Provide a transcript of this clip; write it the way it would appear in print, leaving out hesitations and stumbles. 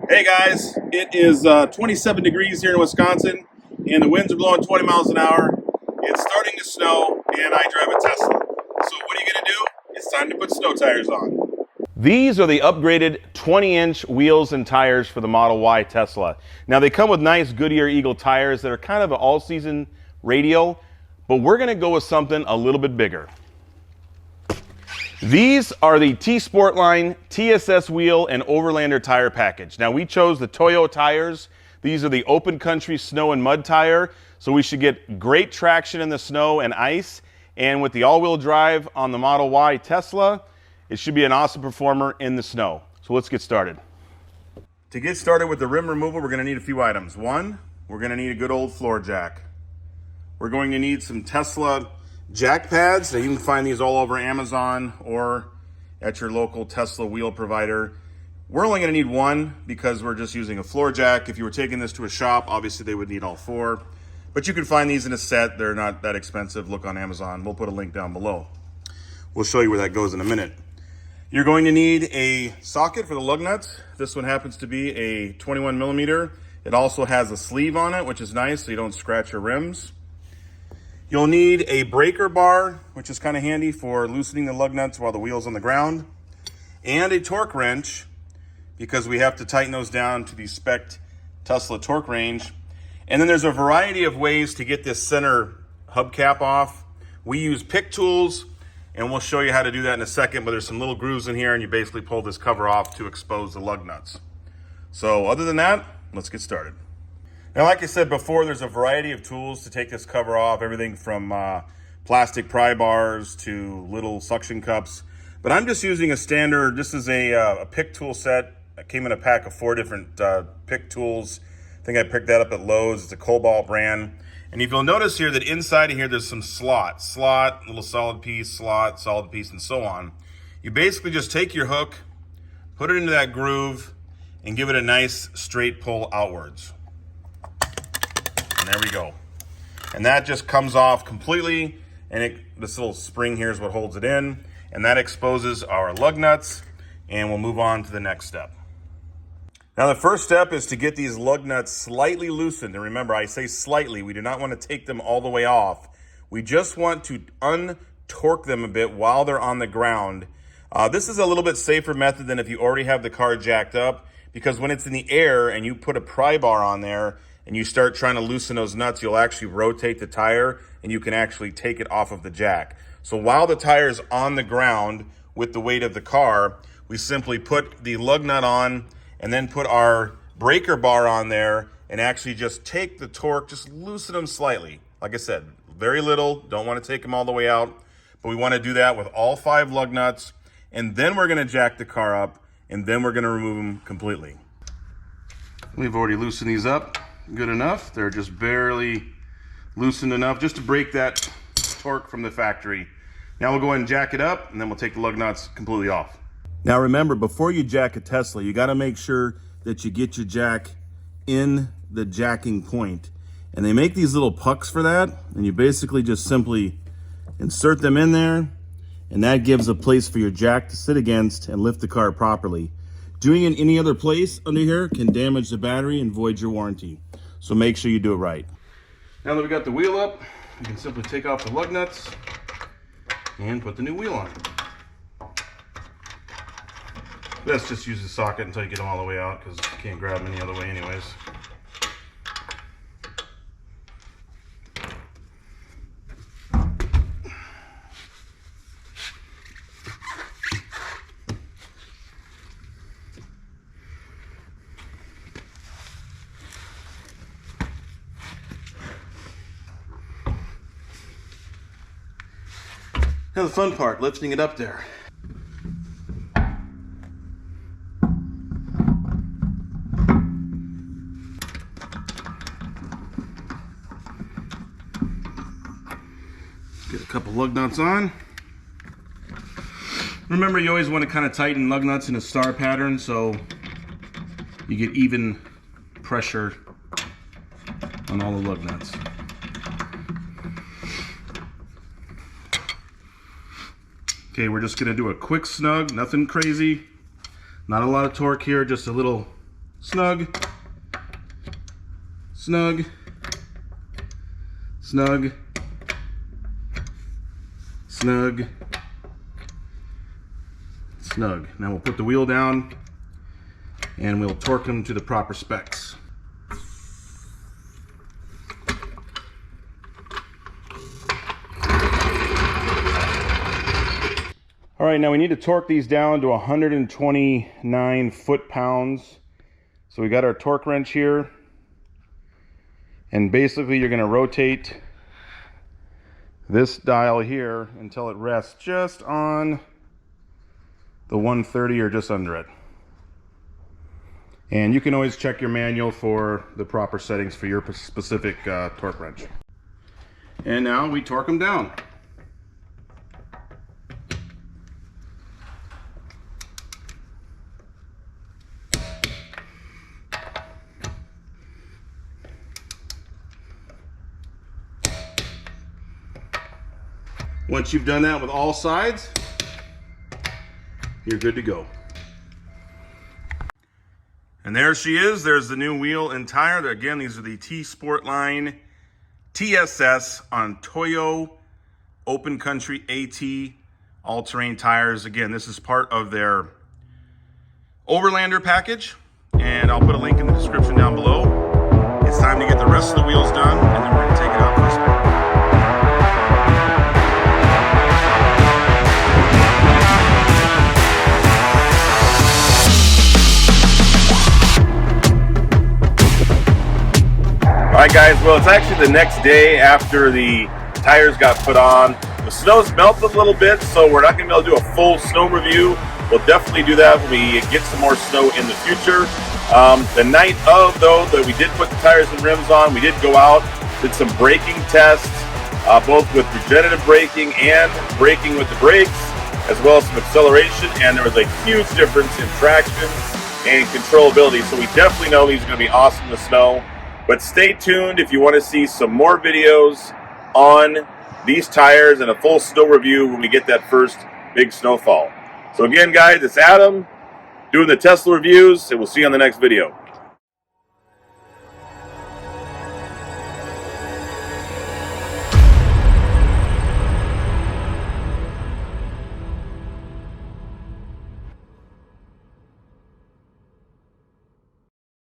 Hey guys, it is 27 degrees here in Wisconsin, and the winds are blowing 20 miles an hour. It's starting to snow, and I drive a Tesla. So what are you going to do? It's time to put snow tires on. These are the upgraded 20-inch wheels and tires for the Model Y Tesla. Now they come with nice Goodyear Eagle tires that are kind of an all-season radial, but we're going to go with something a little bit bigger. These are the T-Sportline TSS wheel and Overlander tire package. Now we chose the Toyo tires. These are the Open Country snow and mud tire, so we should get great traction in the snow and ice. And with the all-wheel drive on the Model Y Tesla, it should be an awesome performer in the snow. So let's get started. To get started with the rim removal, we're going to need a few items. One, we're going to need a good old floor jack. We're going to need some Tesla jack pads. Now you can find these all over Amazon or at your local Tesla wheel provider. We're only going to need one because we're just using a floor jack. If you were taking this to a shop, obviously they would need all four. But you can find these in a set. They're not that expensive. Look on Amazon. We'll put a link down below. We'll show you where that goes in a minute. You're going to need a socket for the lug nuts. This one happens to be a 21 millimeter. It also has a sleeve on it, which is nice so you don't scratch your rims. You'll need a breaker bar, which is kind of handy for loosening the lug nuts while the wheel's on the ground, and a torque wrench because we have to tighten those down to the spec Tesla torque range. And then there's a variety of ways to get this center hubcap off. We use pick tools, and we'll show you how to do that in a second, but there's some little grooves in here, and you basically pull this cover off to expose the lug nuts. So other than that, let's get started. Now, like I said before, there's a variety of tools to take this cover off, everything from plastic pry bars to little suction cups. But I'm just using a standard, this is a pick tool set. It came in a pack of 4 different pick tools. I think I picked that up at Lowe's. It's a Cobalt brand. And if you'll notice here that inside of here, there's some slot, little solid piece, slot, solid piece, and so on. You basically just take your hook, put it into that groove, and give it a nice straight pull outwards. And there we go. And that just comes off completely, and this little spring here is what holds it in, and that exposes our lug nuts, and we'll move on to the next step. Now the first step is to get these lug nuts slightly loosened, and remember I say slightly, we do not want to take them all the way off. We just want to untorque them a bit while they're on the ground. This is a little bit safer method than if you already have the car jacked up, because when it's in the air and you put a pry bar on there, and you start trying to loosen those nuts, you'll actually rotate the tire and you can actually take it off of the jack. So while the tire is on the ground with the weight of the car, we simply put the lug nut on and then put our breaker bar on there and actually just take the torque, just loosen them slightly. Like I said, very little, don't want to take them all the way out, but we want to do that with all 5 lug nuts, and then we're going to jack the car up, and then we're going to remove them completely. We've already loosened these up. Good enough. They're just barely loosened enough just to break that torque from the factory. Now we'll go ahead and jack it up, and then we'll take the lug nuts completely off. Now remember, before you jack a Tesla, you got to make sure that you get your jack in the jacking point. And they make these little pucks for that, and you basically just simply insert them in there, and that gives a place for your jack to sit against and lift the car properly. Doing it in any other place under here can damage the battery and void your warranty. So make sure you do it right. Now that we got the wheel up, we can simply take off the lug nuts and put the new wheel on. Let's just use the socket until you get them all the way out, because you can't grab them any other way anyways. Now the fun part, lifting it up there. Get a couple lug nuts on. Remember, you always want to kind of tighten lug nuts in a star pattern so you get even pressure on all the lug nuts. Okay, we're just gonna do a quick snug, nothing crazy, not a lot of torque here, just a little snug, snug, snug, snug, snug. Now we'll put the wheel down and we'll torque them to the proper specs. All right, now we need to torque these down to 129 foot-pounds. So we got our torque wrench here. And basically you're gonna rotate this dial here until it rests just on the 130 or just under it. And you can always check your manual for the proper settings for your specific torque wrench. And now we torque them down. Once you've done that with all sides, you're good to go. And there she is. There's the new wheel and tire. Again, these are the T-Sportline TSS on Toyo Open Country AT all-terrain tires. Again, this is part of their Overlander package, and I'll put a link in the description down below. It's time to get the rest of the wheels done, and then we're going to take it out for a spin. Alright guys, well it's actually the next day after the tires got put on. The snow's melted a little bit, so we're not going to be able to do a full snow review. We'll definitely do that when we get some more snow in the future. The night of, though, that we did put the tires and rims on, we did go out, did some braking tests, both with regenerative braking and braking with the brakes, as well as some acceleration, and there was a huge difference in traction and controllability, so we definitely know these are going to be awesome in the snow. But stay tuned if you want to see some more videos on these tires and a full snow review when we get that first big snowfall. So again, guys, it's Adam doing the Tesla reviews, and we'll see you on the next video.